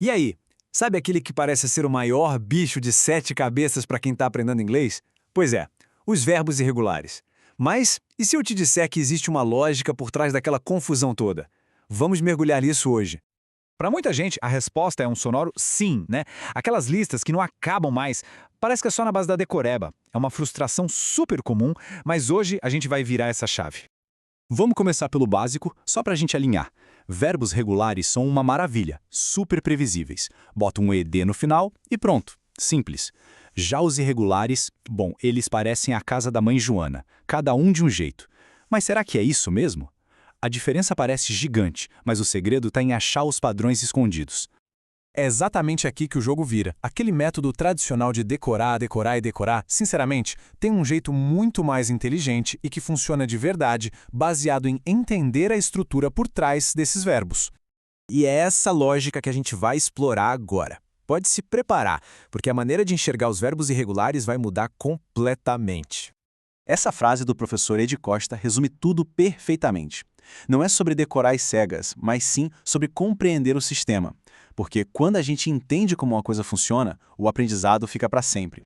E aí, sabe aquele que parece ser o maior bicho de 7 cabeças para quem está aprendendo inglês? Pois é, os verbos irregulares. Mas e se eu te disser que existe uma lógica por trás daquela confusão toda? Vamos mergulhar nisso hoje. Para muita gente, a resposta é um sonoro sim, né? Aquelas listas que não acabam mais. Parece que é só na base da decoreba. É uma frustração super comum, mas hoje a gente vai virar essa chave. Vamos começar pelo básico, só para a gente alinhar. Verbos regulares são uma maravilha, super previsíveis. Bota um ED no final e pronto. Simples. Já os irregulares, bom, eles parecem a casa da mãe Joana, cada um de um jeito. Mas será que é isso mesmo? A diferença parece gigante, mas o segredo está em achar os padrões escondidos. É exatamente aqui que o jogo vira. Aquele método tradicional de decorar, decorar e decorar, sinceramente, tem um jeito muito mais inteligente e que funciona de verdade, baseado em entender a estrutura por trás desses verbos. E é essa lógica que a gente vai explorar agora. Pode se preparar, porque a maneira de enxergar os verbos irregulares vai mudar completamente. Essa frase do professor Ed Costa resume tudo perfeitamente. Não é sobre decorar as cegas, mas sim sobre compreender o sistema. Porque quando a gente entende como uma coisa funciona, o aprendizado fica para sempre.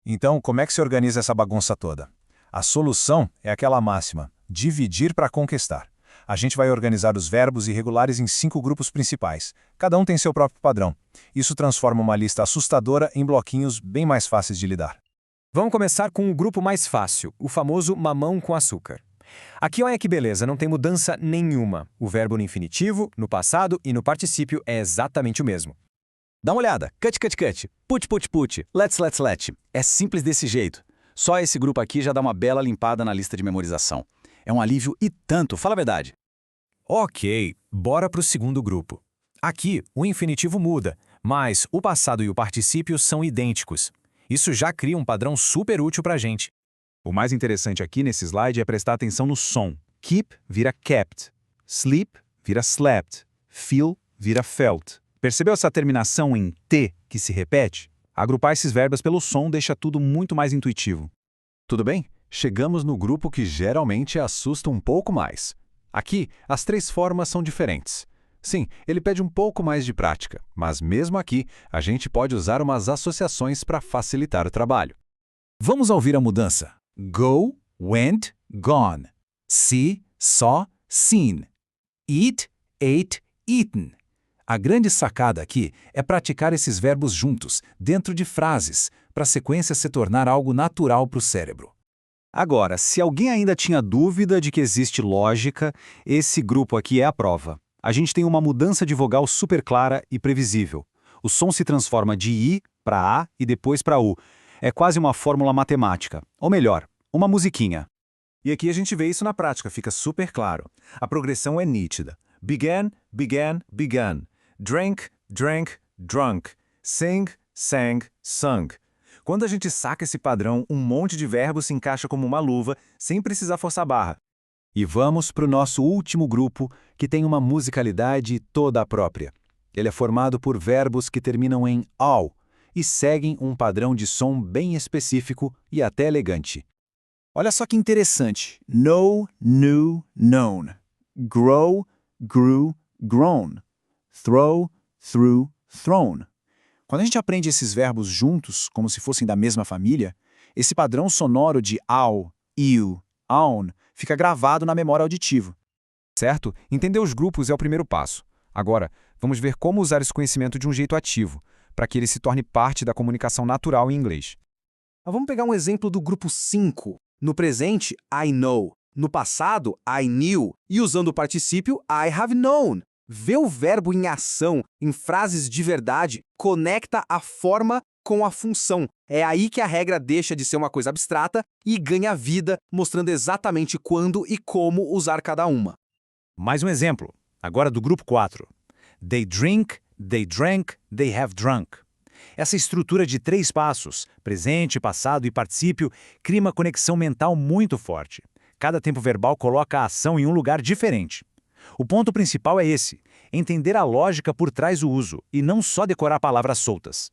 Então, como é que se organiza essa bagunça toda? A solução é aquela máxima: dividir para conquistar. A gente vai organizar os verbos irregulares em 5 grupos principais. Cada um tem seu próprio padrão. Isso transforma uma lista assustadora em bloquinhos bem mais fáceis de lidar. Vamos começar com o grupo mais fácil, o famoso mamão com açúcar. Aqui olha que beleza, não tem mudança nenhuma. O verbo no infinitivo, no passado e no particípio é exatamente o mesmo. Dá uma olhada. Cut, cut, cut. Put, put, put. Let's, let's, let. É simples desse jeito. Só esse grupo aqui já dá uma bela limpada na lista de memorização. É um alívio e tanto, fala a verdade. Ok, bora para o segundo grupo. Aqui, o infinitivo muda, mas o passado e o particípio são idênticos. Isso já cria um padrão super útil para a gente. O mais interessante aqui nesse slide é prestar atenção no som. Keep vira kept, sleep vira slept, feel vira felt. Percebeu essa terminação em T que se repete? Agrupar esses verbos pelo som deixa tudo muito mais intuitivo. Tudo bem? Chegamos no grupo que geralmente assusta um pouco mais. Aqui, as 3 formas são diferentes. Sim, ele pede um pouco mais de prática, mas mesmo aqui, a gente pode usar umas associações para facilitar o trabalho. Vamos ouvir a mudança. Go, went, gone. See, saw, seen. Eat, ate, eaten. A grande sacada aqui é praticar esses verbos juntos, dentro de frases, para a sequência se tornar algo natural para o cérebro. Agora, se alguém ainda tinha dúvida de que existe lógica, esse grupo aqui é a prova. A gente tem uma mudança de vogal super clara e previsível. O som se transforma de I para A e depois para U. É quase uma fórmula matemática, ou melhor, uma musiquinha. E aqui a gente vê isso na prática, fica super claro. A progressão é nítida. Began, began, began. Drank, drank, drunk. Sing, sang, sung. Quando a gente saca esse padrão, um monte de verbos se encaixa como uma luva, sem precisar forçar a barra. E vamos para o nosso último grupo, que tem uma musicalidade toda própria. Ele é formado por verbos que terminam em "al" e seguem um padrão de som bem específico e até elegante. Olha só que interessante. Know, knew, known. Grow, grew, grown. Throw, threw, thrown. Quando a gente aprende esses verbos juntos, como se fossem da mesma família, esse padrão sonoro de "au", "iu", "aun" fica gravado na memória auditiva. Certo? Entender os grupos é o primeiro passo. Agora, vamos ver como usar esse conhecimento de um jeito ativo, para que ele se torne parte da comunicação natural em inglês. Vamos pegar um exemplo do grupo 5. No presente, I know. No passado, I knew. E usando o particípio, I have known. Ver o verbo em ação, em frases de verdade, conecta a forma com a função. É aí que a regra deixa de ser uma coisa abstrata e ganha vida, mostrando exatamente quando e como usar cada uma. Mais um exemplo, agora do grupo 4. They drink, they drank, they have drunk. Essa estrutura de 3 passos, presente, passado e particípio, cria uma conexão mental muito forte. Cada tempo verbal coloca a ação em um lugar diferente. O ponto principal é esse: entender a lógica por trás do uso, e não só decorar palavras soltas.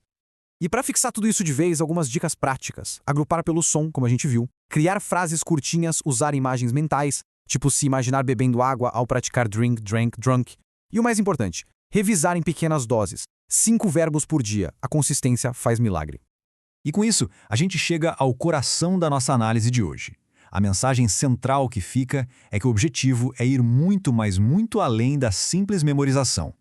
E para fixar tudo isso de vez, algumas dicas práticas. Agrupar pelo som, como a gente viu. Criar frases curtinhas, usar imagens mentais, tipo se imaginar bebendo água ao praticar drink, drank, drunk. E o mais importante, revisar em pequenas doses. 5 verbos por dia. A consistência faz milagre. E com isso, a gente chega ao coração da nossa análise de hoje. A mensagem central que fica é que o objetivo é ir muito, mas muito além da simples memorização.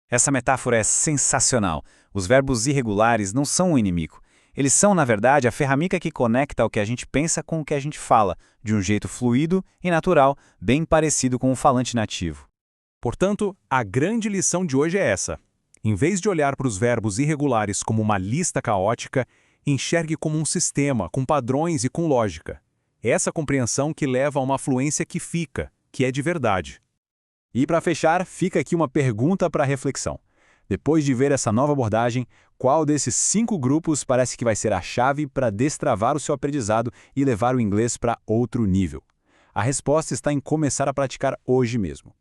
Essa metáfora é sensacional. Os verbos irregulares não são um inimigo. Eles são, na verdade, a ferramenta que conecta o que a gente pensa com o que a gente fala, de um jeito fluido e natural, bem parecido com o falante nativo. Portanto, a grande lição de hoje é essa. Em vez de olhar para os verbos irregulares como uma lista caótica, enxergue como um sistema, com padrões e com lógica. Essa compreensão que leva a uma fluência que fica, que é de verdade. E para fechar, fica aqui uma pergunta para reflexão. Depois de ver essa nova abordagem, qual desses 5 grupos parece que vai ser a chave para destravar o seu aprendizado e levar o inglês para outro nível? A resposta está em começar a praticar hoje mesmo.